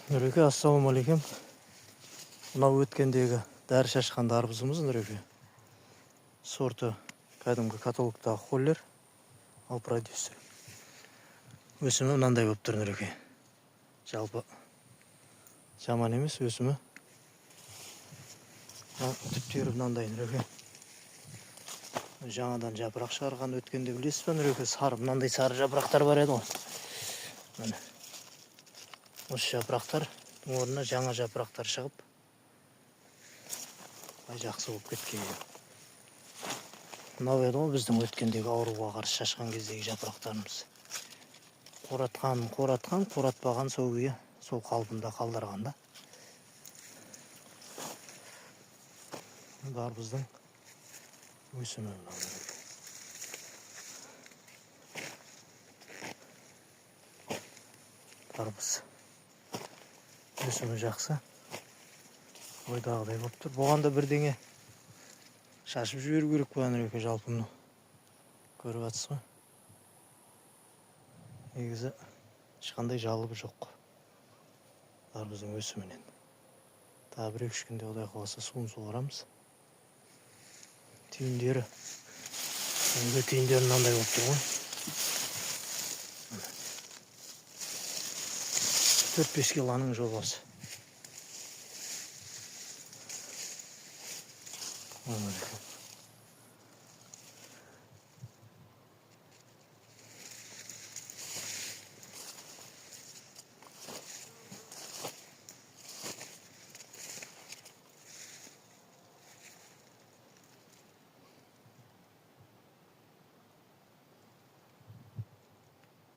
Нұреке, ассалаумалейкум. Мынау өткендегі дәрі шашқан арбызымыз, Нұреке. Сорты кәдімгі каталогтағы холлер, ал продюсер. Өсімі мынандай болып тұр, Нұреке. Жалпы жаман емес өсімі. Түптері мынандай, Нұреке. Жаңадан жапырақ шығарған, өткенде білесіз бе, Нұреке, сары, мынандай сары жапырақтар бар еді ғой. Міне. Осы жапырақтар орнына жаңа жапырақтар шығып, жақсы болып кеткен. Мынау еді ғой біздің өткендегі ауруға қарсы шашқан кездегі жапырақтарымыз. Қоратпаған сол күйі, сол қалпында қалдырған да. Арбыздың өсімі арбыз өсімі жақсы, ойдағыдай болып тұр. Бұған да бірдеңе шашып жіберу керек па, Нұреке, жалпы мұны көріп жатсыз ғой. Негізі ешқандай жалыбы жоқ арбыздың өсімінен. Тағы бір-екі күнде Құдай қаласа суын суарамыз. Түйіндері мынандай болып тұр ғой. 4-5 килоның жобасы.